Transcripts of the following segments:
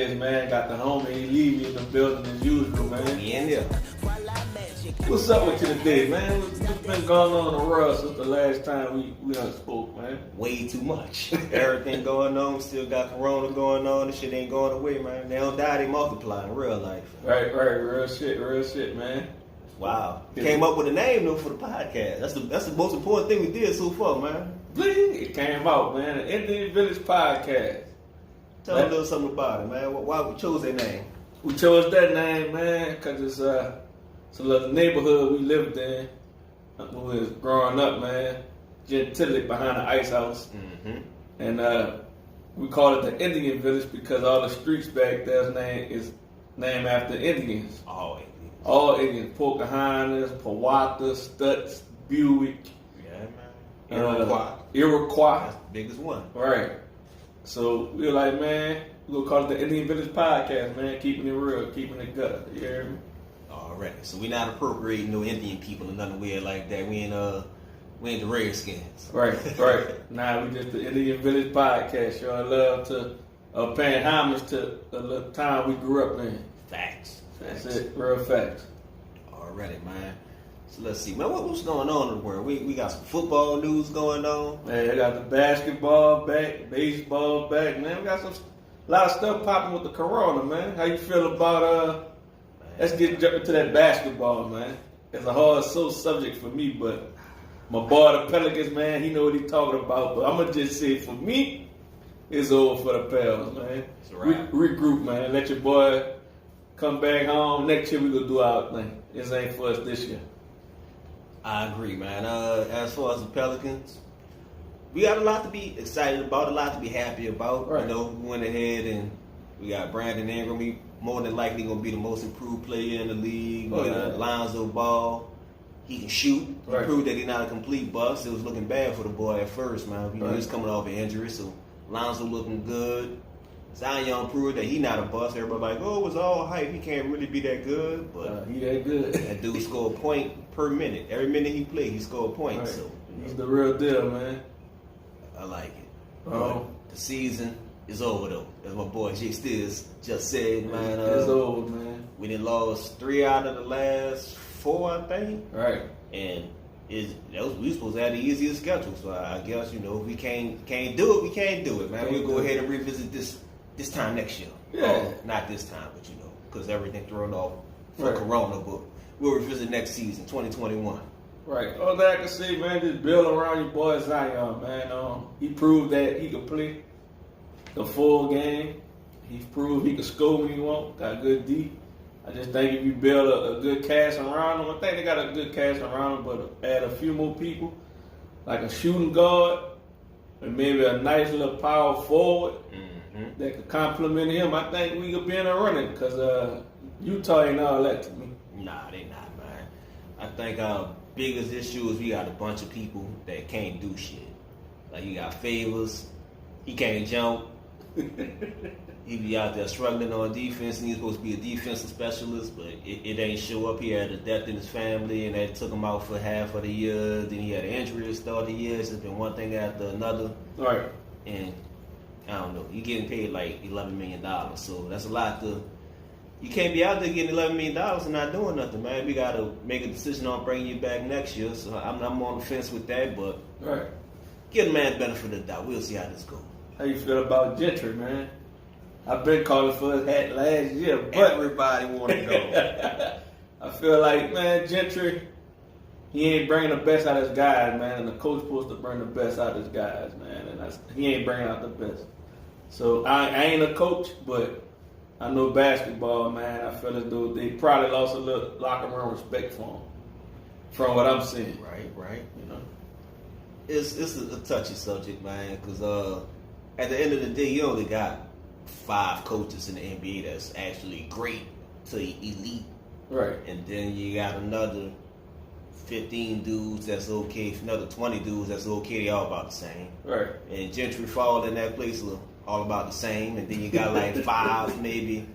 Pelicans, man. Got the homie, he leave me in the building as usual, man. We in there. What's up with you today, man? What's been going on in the world since the last time we done spoke, man? Way too much. Everything going on. We still got Corona going on. This shit ain't going away, man. They don't die, they multiply in real life. Right. Real shit, man. Wow. Came up with a name, though, for the podcast. That's the most important thing we did so far, man. Bling! It came out, man. The Indian Village Podcast. Tell me a little something about it, man. Why we chose that name? We chose that name, man, because it's a little neighborhood we lived in when we was growing up, man. Gentilly behind the ice house. Mm-hmm. And we call it the Indian Village because all the streets back there is named after Indians. All Indians. Pocahontas, Powhatan, Stutz, Buick. Yeah, man. Iroquois. That's the biggest one. Right. So we were like, man, we're going to call it the Indian Village Podcast, man. Keeping it real, keeping it good. You hear me? Already. So we're not appropriating no Indian people or nothing weird like that. We ain't the Redskins. Right. Nah, we just the Indian Village Podcast, showing love to paying homage to the time we grew up in. Facts. That's it. Real facts. Already, man. So let's see, man. What's going on in the world? We got some football news going on. Man, I got the basketball back, baseball back, man. We got a lot of stuff popping with the corona, man. How you feel about let's jump into that basketball, man. It's a hard subject for me, but my boy the Pelicans, man, he know what he's talking about. But I'm gonna just say for me, it's over for the Pels, man. It's a wrap. Regroup, man. Let your boy come back home. Next year we gonna do our thing. This ain't for us this year. I agree, man. As far as the Pelicans, we got a lot to be excited about, a lot to be happy about. Right. You know, we went ahead and we got Brandon Ingram. He more than likely going to be the most improved player in the league. We got Lonzo Ball. He can shoot. He proved that he's not a complete bust. It was looking bad for the boy at first, man. You know, he was coming off an injury, so Lonzo looking good. Zion proved that he's not a bust. Everybody like, oh, it was all hype. He can't really be that good, but he that good. That dude scored a point per minute. Every minute he played, he scored a point. Right. So he's the real deal, man. I like it. Oh, the season is over though. As my boy Jay Stills just said, man. It's old, man. We done lost 3 out of the last 4, I think. Right. And we supposed to have the easiest schedule. So I guess, you know, if we can't do it, we can't do it, man. We'll go ahead and revisit this time next year. Yeah. Not this time, but you know, because everything thrown off for Corona. But we'll revisit next season, 2021. Right. All that I can say, man, just build around your boy Zion, man. He proved that he could play the full game. He proved he could score when he want. Got good D. I just think if you build a good cast around him, I think they got a good cast around him, but add a few more people, like a shooting guard, and maybe a nice little power forward that could complement him. I think we could be in a running because Utah ain't all that to me. Nah, they not, man. I think our biggest issue is we got a bunch of people that can't do shit. Like you got Favors, he can't jump. He be out there struggling on defense, and he's supposed to be a defensive specialist, but it ain't show up. He had a death in his family, and that took him out for half of the year. Then he had an injury to start the year. It's been one thing after another. Right. And I don't know. You're getting paid like $11 million, so that's a lot to. You can't be out there getting $11 million and not doing nothing, man. We got to make a decision on bringing you back next year. So I'm on the fence with that, but give the man the benefit of the doubt. We'll see how this goes. How you feel about Gentry, man? I've been calling for his hat last year, but everybody want to go. I feel like, man, Gentry, he ain't bringing the best out of his guys, man, and the coach supposed to bring the best out of his guys, man, and he ain't bringing out the best. So I ain't a coach, but I know basketball, man. I feel as though they probably lost a little locker room respect for him, from what I'm seeing. Right. You know, it's a touchy subject, man, because at the end of the day, you only got 5 coaches in the NBA that's actually great to elite. Right. And then you got another 15 dudes that's okay, another 20 dudes that's okay, they all about the same. Right. And Gentry fall in that place all about the same. And then you got like 5, maybe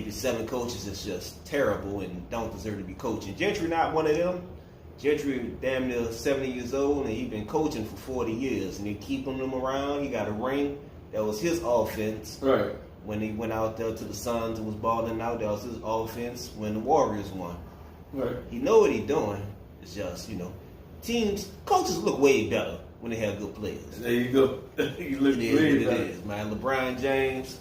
7 coaches that's just terrible and don't deserve to be coaching. Gentry not one of them. Gentry damn near 70 years old and he been coaching for 40 years. And they keeping him around. He got a ring. That was his offense. Right. when he went out there to the Suns and was balling out. That was his offense when the Warriors won. Right. He know what he's doing. It's just, coaches look way better when they have good players. There you go. You look It is great, what it is, man. LeBron James,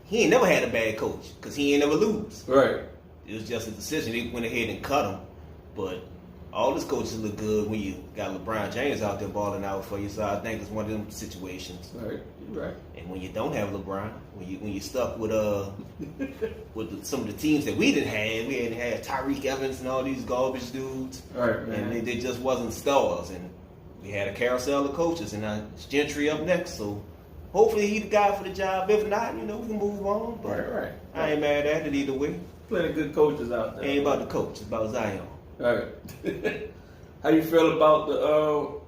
he ain't never had a bad coach because he ain't never lose. Right. It was just a decision. They went ahead and cut him. But all his coaches look good when you got LeBron James out there balling out for you. So I think it's one of them situations. Right. You're right. And when you don't have LeBron, when you stuck with some of the teams that we didn't have, we hadn't had Tyreek Evans and all these garbage dudes. Right, man. And they just wasn't stars. And we had a carousel of coaches, and it's Gentry up next. So hopefully he's the guy for the job. If not, we can move on. But Right. I ain't mad at it either way. Plenty of good coaches out there. It ain't about the coach, it's about Zion. Right. How you feel about the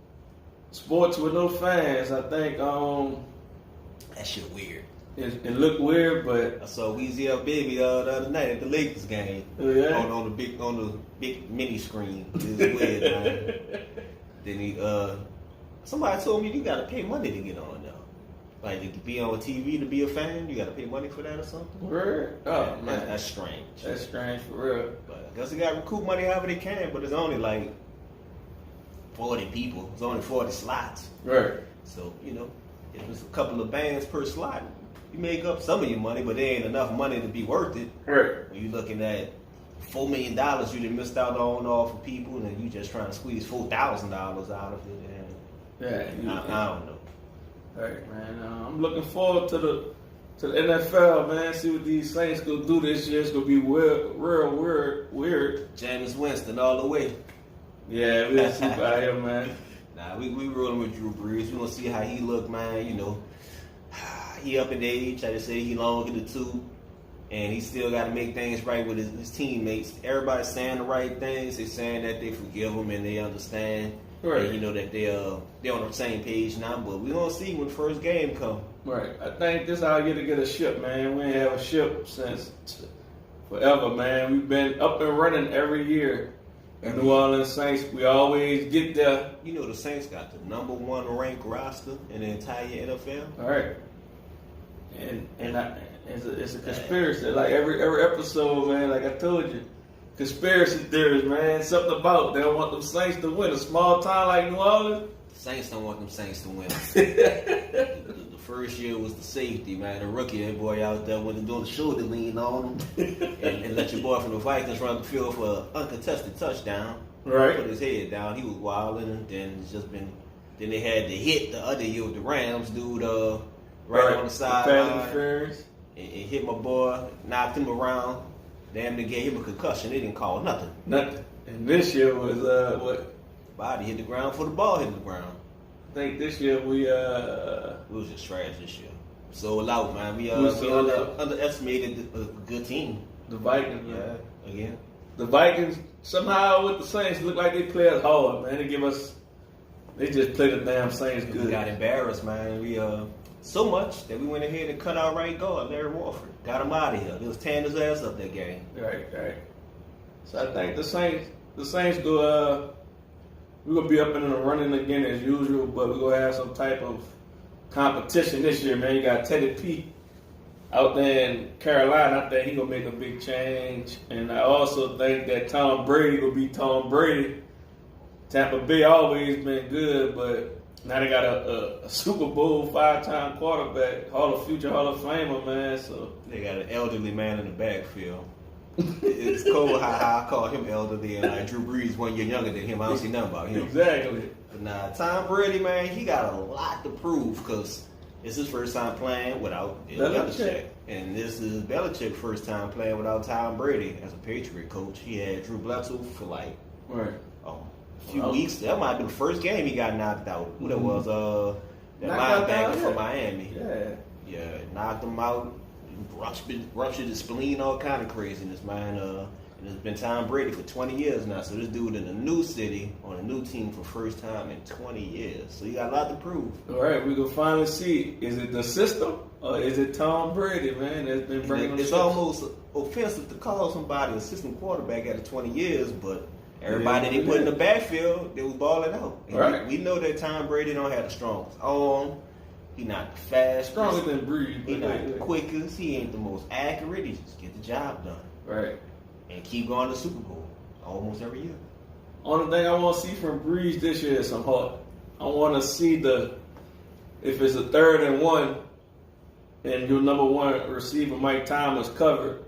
sports with no fans? I think That shit weird. it looked weird, but I saw Weezy F Baby the other night at the Lakers game. Yeah. On the big mini screen. It was weird, man. Then somebody told me you gotta pay money to get on now. Like to be on TV to be a fan, you gotta pay money for that or something. word. Oh man, That's strange. that's strange for real. But I guess they gotta recoup money however they can, but it's only like 40 people. It's only 40 slots. Right. So, if it's a couple of bands per slot, you make up some of your money, but there ain't enough money to be worth it. Right. When you're looking at $4 million you done missed out on all for people, and you just trying to squeeze $4,000 out of it. And I don't know. Right, man. I'm looking forward to the NFL, man. See what these Saints gonna do this year. It's gonna be real weird. Jameis Winston all the way. Yeah, we'll see about him, man. Nah, we rolling with Drew Brees. We gonna see how he look, man. He up in age. Like I say, he long in the tooth, and he still got to make things right with his teammates. Everybody's saying the right things. They're saying that they forgive him and they understand. Right. And that they're on the same page now. But we gonna see when the first game come. Right. I think this is how you get a ship, man. We ain't have a ship since forever, man. We've been up and running every year. In New Orleans Saints, we always get there. The Saints got the number 1 ranked roster in the entire NFL. All right. And it's a conspiracy. Like every episode, man. Like I told you, conspiracy theories, man. Something about they don't want them Saints to win. A small town like New Orleans. The Saints don't want them Saints to win. The first year was the safety, man. The rookie, that boy out there wasn't doing the shoulder lean on him, and let your boy from the Vikings run the field for an uncontested touchdown. Right. Put his head down. He was wilding, and then it's just been. Then they had the hit the other year with the Rams dude, right on the sideline. And hit my boy, knocked him around. Damn, they gave him a concussion. They didn't call nothing. Nothing. And this year was what? Body hit the ground before the ball hit the ground. I think this year we We was just trash this year. Sold out, man. We sold out. underestimated a good team. The Vikings. Man. Yeah, again. The Vikings somehow with the Saints look like they played hard, man. They just play the damn Saints good. We got embarrassed, man. We so much that we went ahead and cut our right guard, Larry Warford. Got him out of here. He was tearing his ass up that game. Right. So I think the Saints go. We're gonna be up in the running again as usual, but we're gonna have some type of competition this year, man. You got Teddy P out there in Carolina. I think he's gonna make a big change, and I also think that Tom Brady will be Tom Brady. Tampa Bay always been good, but now they got a Super Bowl 5-time quarterback, future Hall of Famer, man. So they got an elderly man in the backfield. It's cool how I call him elderly, and like Drew Brees 1 year younger than him. I don't see nothing about him. Exactly. But nah, Tom Brady, man, he got a lot to prove because it's his first time playing without Belichick. And this is Belichick's first time playing without Tom Brady as a Patriot coach. He had Drew Bledsoe for a few weeks. That might have been the first game he got knocked out. Who that was? That linebacker from Miami. Yeah, knocked him out. Ruptured his spleen, all kind of craziness, man. And it's been Tom Brady for 20 years now. So this dude in a new city on a new team for first time in 20 years. So he got a lot to prove. All right, we can finally see, is it the system or is it Tom Brady, man, that's been bringing It's almost offensive to call somebody assistant quarterback after 20 years, but everybody they put in the backfield, they was balling out. And right. We know that Tom Brady don't have the strongest arm. He not the fastest. Stronger than Breeze. He but not the quickest. He ain't the most accurate. He just get the job done. Right. And keep going to Super Bowl almost every year. Only thing I want to see from Breeze this year is some heart. I want to see if it's a 3rd and 1, and your number 1 receiver Mike Thomas covered.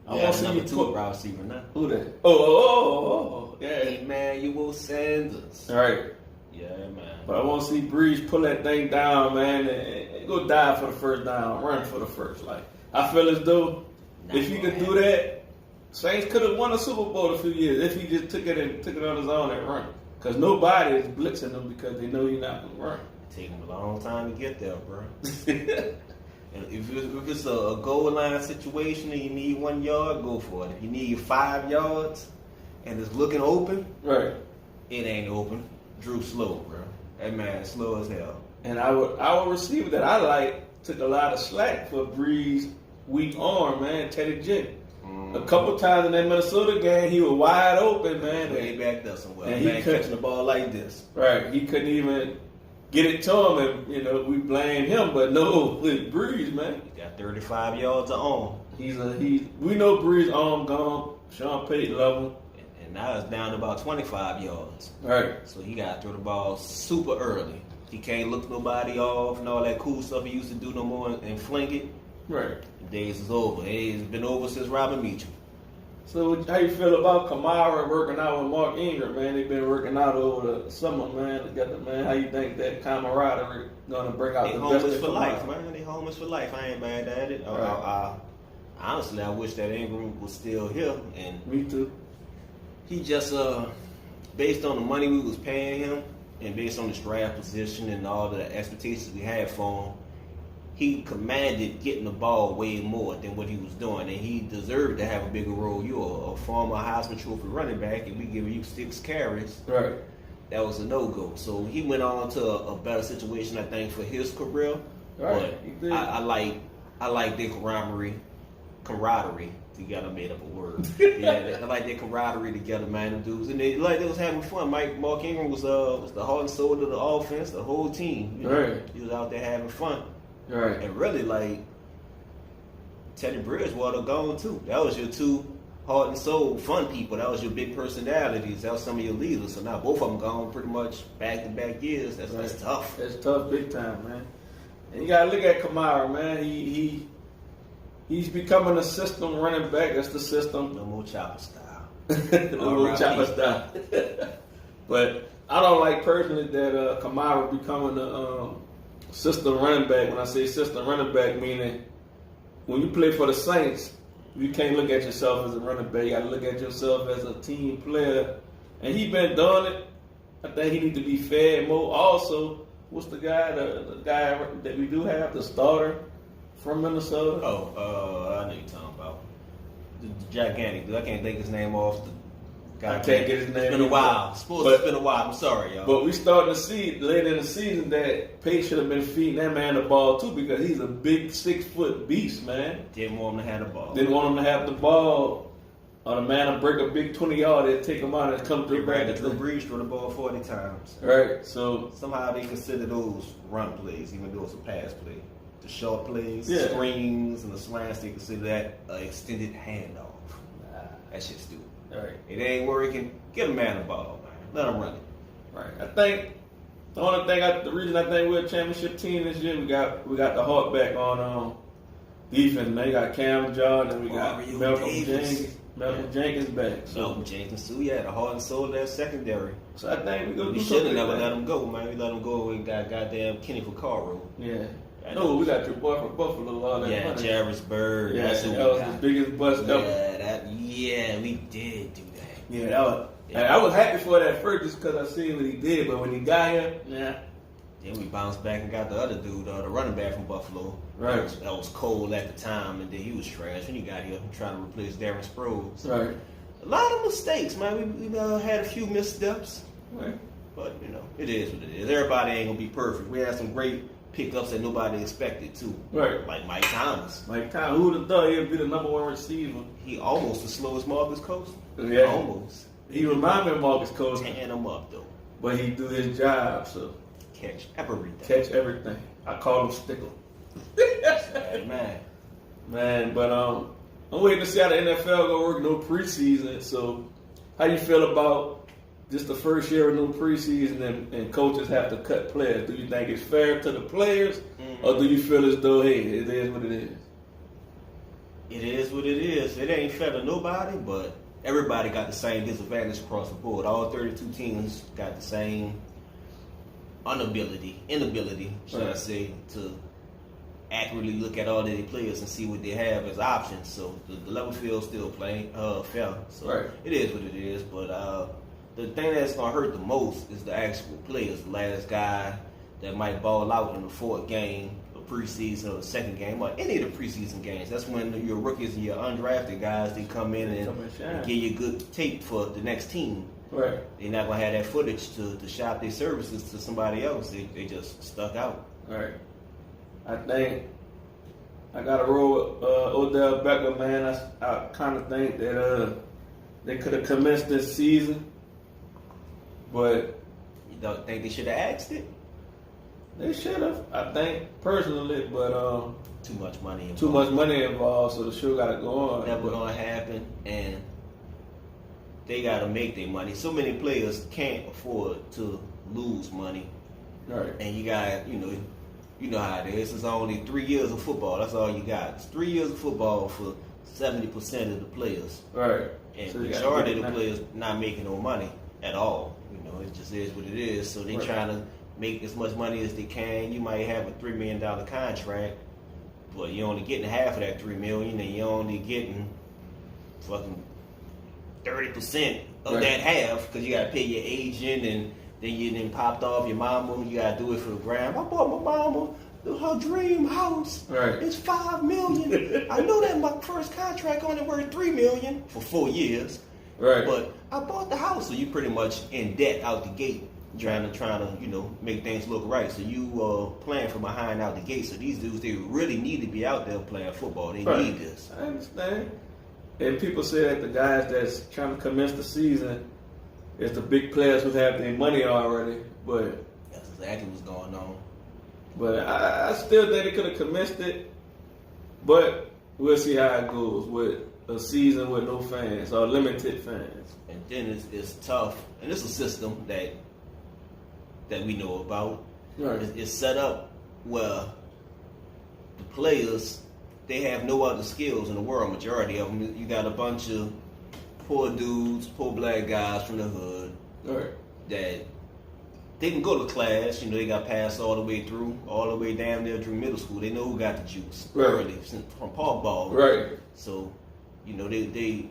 I want to see number you 2 put wide receiver now. who that? Oh, yeah. Emmanuel Sanders. All right. Yeah, man. But I want to see Breeze pull that thing down, man, and go dive for the first down, run for the first. Like I feel as though if he could do that, Saints could have won a Super Bowl a few years if he just took it on his own and run. Because nobody is blitzing him because they know he's not going to run. Take him a long time to get there, bro. And if it's a goal line situation and you need 1 yard, go for it. If you need 5 yards and it's looking open, Right. it ain't open. Drew slow, bro. That man slow as hell. And our receiver that I like took a lot of slack for Breeze' weak arm, man, Teddy J. A couple times in that Minnesota game, he was wide open, man. He backed up somewhere. And And he man couldn't- catching the ball like this. Right. He couldn't even get it to him, and we blame him, but no, with Breeze, man. He got 35 yards of arm. We know Breeze arm gone. Sean Payton level. And now it's down to about 25 yards. Right. So he got to throw the ball super early. He can't look nobody off and all that cool stuff he used to do no more and fling it. Right. The days is over. It's been over since Robin Meacham. So how you feel about Kamara working out with Mark Ingram, man? They've been working out over the summer, man. Together, man. How you think that camaraderie gonna bring out They the best homeless in for Kamara? life, man. They homeless for life. I ain't mad at it. Honestly, I wish that Ingram was still here. And Me too. he just, based on the money we was paying him and based on his draft position and all the expectations we had for him, he commanded getting the ball way more than what he was doing, and he deserved to have a bigger role. You're a former Heisman Trophy running back, and we giving you 6 carries. Right. That was a no-go. So he went on to a better situation, I think, for his career. Right. He But did. I like their camaraderie. You gotta made up a word. Yeah, I like their camaraderie together, man. Them dudes, and they was having fun. Mark Ingram was the heart and soul of the offense, the whole team. You know? Right. He was out there having fun. Right. And really, like, Teddy Bridgewater gone too. That was your 2 heart and soul fun people. That was your big personalities. That was some of your leaders. So now both of them gone pretty much back-to-back years. That's tough. That's tough, big time, man. And you gotta look at Kamara, man. He's becoming a system running back. That's the system. No more chopper style. The little chopper style. But I don't like personally that Kamara becoming a system running back. When I say system running back, meaning when you play for the Saints, you can't look at yourself as a running back. You got to look at yourself as a team player. And he been doing it. I think he need to be fed more. Also, what's the guy that we do have, the starter from Minnesota? Oh, I know you're talking about. The gigantic dude. I can't think his name off. I can't get his name. It's been a while. It's been a while. I'm sorry, y'all. But we starting to see later in the season that Pate should have been feeding that man the ball too, because he's a big 6-foot beast, man. Didn't want him to have the ball. Didn't want him to have the ball, or the man will break a big 20-yard and take him out and come through back. Drew Brees threw the ball 40 times. Right. So Somehow they consider those run plays, even though it's a pass play. The short plays, Yeah. screens, and the slants, they consider that an extended handoff. That shit's stupid. right. It ain't working. Get a man the ball, man. Let him run it. Right. I think the reason I think we're a championship team this year, we got the heart back on defense. Man, you got Cam Jordan, we got Mario Malcolm Davis. Jenkins back. So, Malcolm Jenkins too, yeah, the heart and soul of that secondary. so I think we're gonna We do should have something. never like let that. him go, man. We let him go and got goddamn Kenny Vaccaro. Yeah. I No, know. we got your boy from Buffalo. All that Yeah, money. Jarvis Bird. Yeah, That's who that we was got. the biggest bust ever. Yeah, we did do that. Yeah, that was. Yeah. And I was happy for that first just because I seen what he did, but when he got here, yeah, Then we bounced back and got the other dude, the running back from Buffalo. Right. That was cold at the time, and then he was trash when he got here, trying to replace Darren Sproles. right, A lot of mistakes, man. We had a few missteps, right, but you know, it is what it is. Everybody ain't gonna be perfect. We had some great pickups that nobody expected too, right. like Mike Thomas. Like, Tom, who would have thought he'd be the number 1 receiver? He almost as slow as Marcus Coastal. Yeah. Almost. He remind me of Marcus Coastal, Tearing him up though. but he do his job, so Catch everything. catch everything. I call him Stickle. Hey, man. Man, but I'm waiting to see how the NFL gonna work. No preseason. So, how you feel about just the first year of no preseason and coaches have to cut players? Do you think it's fair to the players, or do you feel as though, hey, it is what it is? It is what it is. It ain't fair to nobody, but everybody got the same disadvantage across the board. All 32 teams got the same inability, should I say, to accurately look at all of their players and see what they have as options. So the level field's still playing fair. So it is what it is. But the thing that's gonna hurt the most is the actual players. The last guy that might ball out in the fourth game, the preseason or the second game, or any of the preseason games. That's when your rookies and your undrafted guys, they come in and give you good tape for the next team. Right. They're not gonna have that footage to shop their services to somebody else. They just stuck out. Right. I think I got to roll with Odell Beckham, man. I kind of think that they could have commenced this season, but You don't think they should have asked it? they should have. I think personally, but Too much money involved. too much money involved, so the show got to go on. Never gonna happen, and they gotta make their money. So many players can't afford to lose money, Right. and you got you know how it is. It's only 3 years of football. That's all you got. It's 3 years of football for 70% of the players, Right. and So the you gotta majority get of the money. players not making no money at all. It just is what it is. So they Right. trying to make as much money as they can. You might have a $3 million contract, but you're only getting half of that $3 million, and you're only getting fucking 30% of Right. that half because you got to pay your agent, and then you then popped off your mama. You got to do it for the gram. I bought my mama her dream house. Right. It's $5 million. I know that my first contract only worth $3 million for 4 years. Right. But I bought the house, so you pretty much in debt out the gate, trying to make things look right. So you playing from behind out the gate. So these dudes, they really need to be out there playing football. They Right. need this. I understand. And people say that the guys that's trying to commence the season is the big players who have their money already. But That's exactly what's going on. I still think they could have commenced it. But we'll see how it goes with a season with no fans or limited fans. And then it's tough, and it's a system that we know about. Right. It's set up where the players, they have no other skills in the world. Majority of them, you got a bunch of poor dudes, poor black guys from the hood Right. that they can go to class. They got passed all the way down there through middle school. They know who got the juice Right. early from Paul Ball. Right. So, they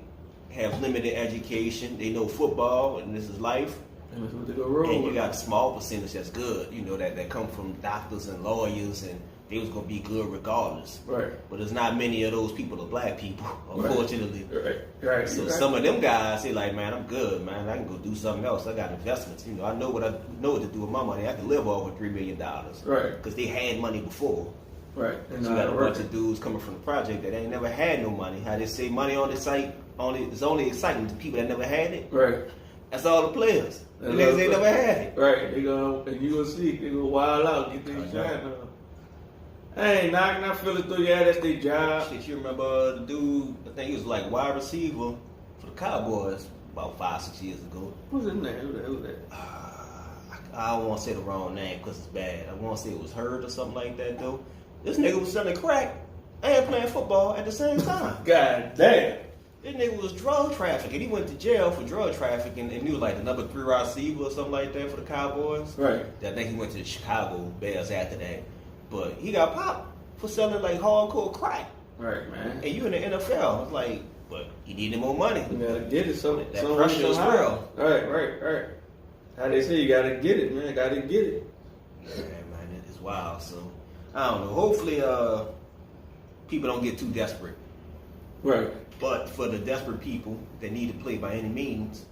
have limited education. They know football, and this is life. And that's what they go roll And you with. got a small percentage that's good, that come from doctors and lawyers, and they was gonna be good regardless. Right. But there's not many of those people are black people, unfortunately. Right. Right. So Right. some of them guys, they like, man, I'm good, man. I can go do something else. I got investments. I know what to do with my money. I can live off of $3 million. Right. Because they had money before. Right. And So you got a bunch of dudes coming from the project that ain't never had no money. How they say money on the site it's only exciting to people that never had it. Right. That's all the players. The That's niggas all ain't the never had it. Right. They go and you gonna see they go wild out, get things shot now. Hey, not feel as though that's their job. Shit, you remember the dude, I think he was like wide receiver for the Cowboys about 5-6 years ago. What's his name? Who that? I don't want to say the wrong name because it's bad. I want to say it was Hurd or something like that though. This nigga was selling crack and playing football at the same time. God damn. This nigga was drug trafficking. He went to jail for drug trafficking, and he was like the number 3 receiver or something like that for the Cowboys. Right. I think he went to the Chicago Bears after that. But he got popped for selling like hardcore crack. Right, man. And you in the NFL. It's like, but he needed more money. You gotta get it. So That pressure is real. Right. How they say you gotta get it, man. Gotta get it. Yeah, man, it's wild. So I don't know. Hopefully, people don't get too desperate. Right. But for the desperate people that need to play by any means,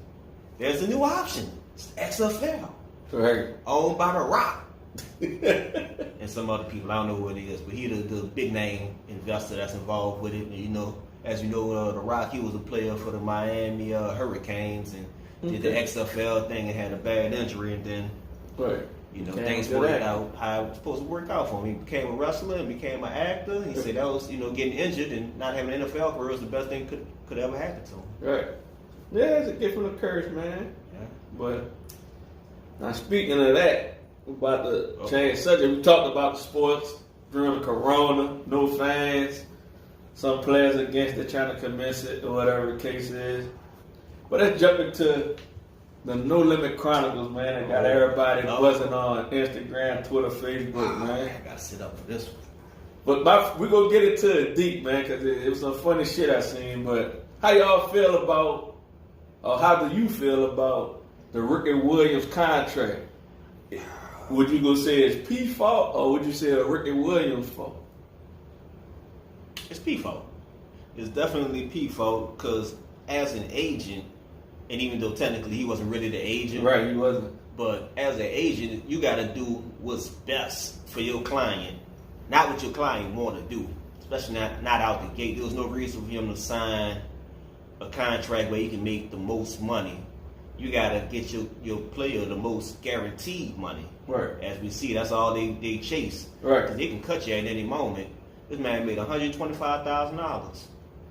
there's a new option. It's XFL, Right. owned by The Rock and some other people. I don't know who it is, but he the big name investor that's involved with it. And, as you know, The Rock, he was a player for the Miami Hurricanes and did the XFL thing and had a bad injury, and then Right. You know, Became things a good worked actor. out how it was supposed to work out for him. He became a wrestler and became an actor. He said that was, getting injured and not having an NFL career was the best thing could ever happen to him. Right. Yeah, it's a gift from the curse, man. Yeah. But now speaking of that, we're about to change subject. We talked about the sports during the corona, no fans, some players against it trying to commence it or whatever the case is. But let's jump into the No Limit Chronicles, man. They got everybody buzzing on Instagram, Twitter, Facebook, man. I gotta sit up for this one. But we gonna get into it deep, man, because it was some funny shit I seen. But how y'all feel about, or how do you feel about the Ricky Williams contract? Would you go say it's P fault, or would you say it's Ricky Williams fault? It's P fault. It's definitely P fault because as an agent, and even though technically he wasn't really the agent, Right, he wasn't. but as an agent, you got to do what's best for your client, not what your client want to do. Especially not out the gate. There was no reason for him to sign a contract where he can make the most money. You got to get your player the most guaranteed money. Right. As we see, that's all they chase. Right. Because they can cut you at any moment. This man made $125,000.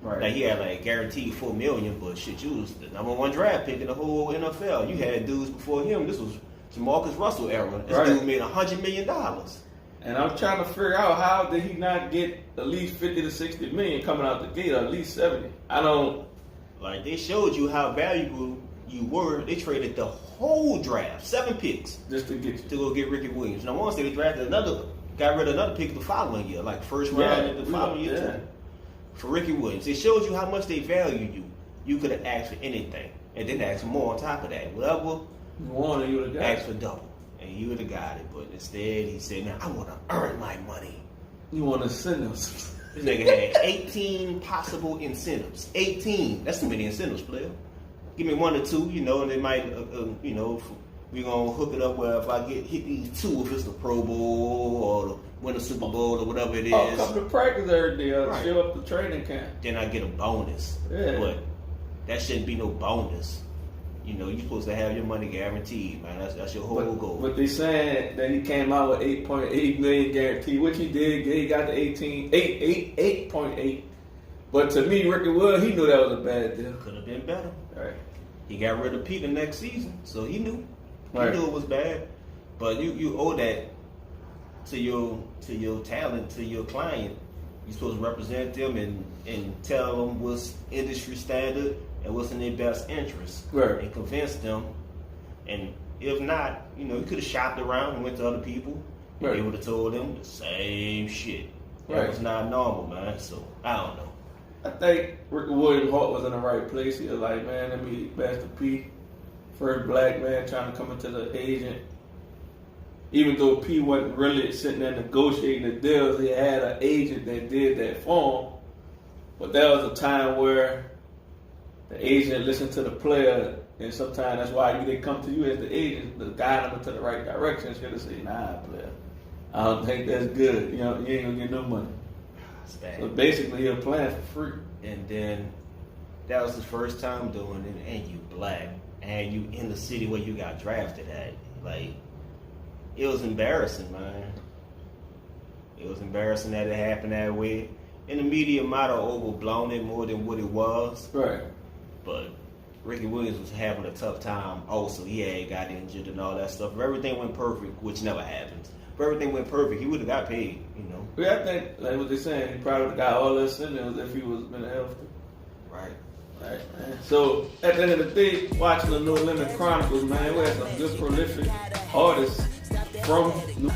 Right. Now he had like guaranteed $4 million, but shit, you was the #1 draft pick in the whole NFL. You had dudes before him. This was Jamarcus Russell era. This dude made $100 million. And I'm trying to figure out how did he not get at least 50 to 60 million coming out the gate, or at least 70. I don't. Like they showed you how valuable you were. They traded the whole draft, 7 picks, Just to get you. to go get Ricky Williams. Now once they drafted got rid of another pick the following year, like first round the following year too. For Ricky Williams. It shows you how much they value you. You could have asked for anything. And then asked for more on top of that. Whatever, You wanted, you would have got asked for double. And you would have got it. But instead, he said, now I want to earn my money. You want to send them some. This nigga had 18 possible incentives. 18. That's too many incentives, player. Give me 1 or 2, and they might, we're going to hook it up where if I hit these 2, if it's the Pro Bowl or the win a Super Bowl or whatever it is. Oh, come to practice every day, Right. show up to training camp. Then I get a bonus. Yeah. But that shouldn't be no bonus. You're supposed to have your money guaranteed, man. That's your whole goal. But they saying that he came out with 8.8 million guaranteed, which he did. He got the 8.8. But to me, Ricky Williams, he knew that was a bad deal. Could have been better. Right. He got rid of Pete the next season, so he knew. Right. He knew it was bad. But you owe that to your talent, to your client. You're supposed to represent them and tell them what's industry standard and what's in their best interest. Right. And convince them. And if not, you could have shopped around and went to other people. And Right. they would have told them the same shit. That Right. was not normal, man. So, I don't know. I think Ricky Williams' heart was in the right place. He was like, man, let me Master P, first black man trying to come into the agent. Even though P wasn't really sitting there negotiating the deals, he had an agent that did that for him. But that was a time where the agent listened to the player, and sometimes that's why they come to you as the agent to guide them into the right direction. Instead of saying, nah, player, I don't think that's good. You ain't gonna get no money. It's bad. So basically, you're playing for free. And then that was his first time doing it, and you black, and you in the city where you got drafted at. Like, it was embarrassing, man. It was embarrassing that it happened that way. And the media might have overblown it more than what it was. Right. But Ricky Williams was having a tough time also. He had got injured and all that stuff. If everything went perfect, which never happens. If everything went perfect, he would have got paid, Yeah, I think, like what they're saying, he probably got all this incentives if he was been healthy. Right. Right, man. So, at the end of the day, watching the No Limit Chronicles, man, we had some good prolific artists from New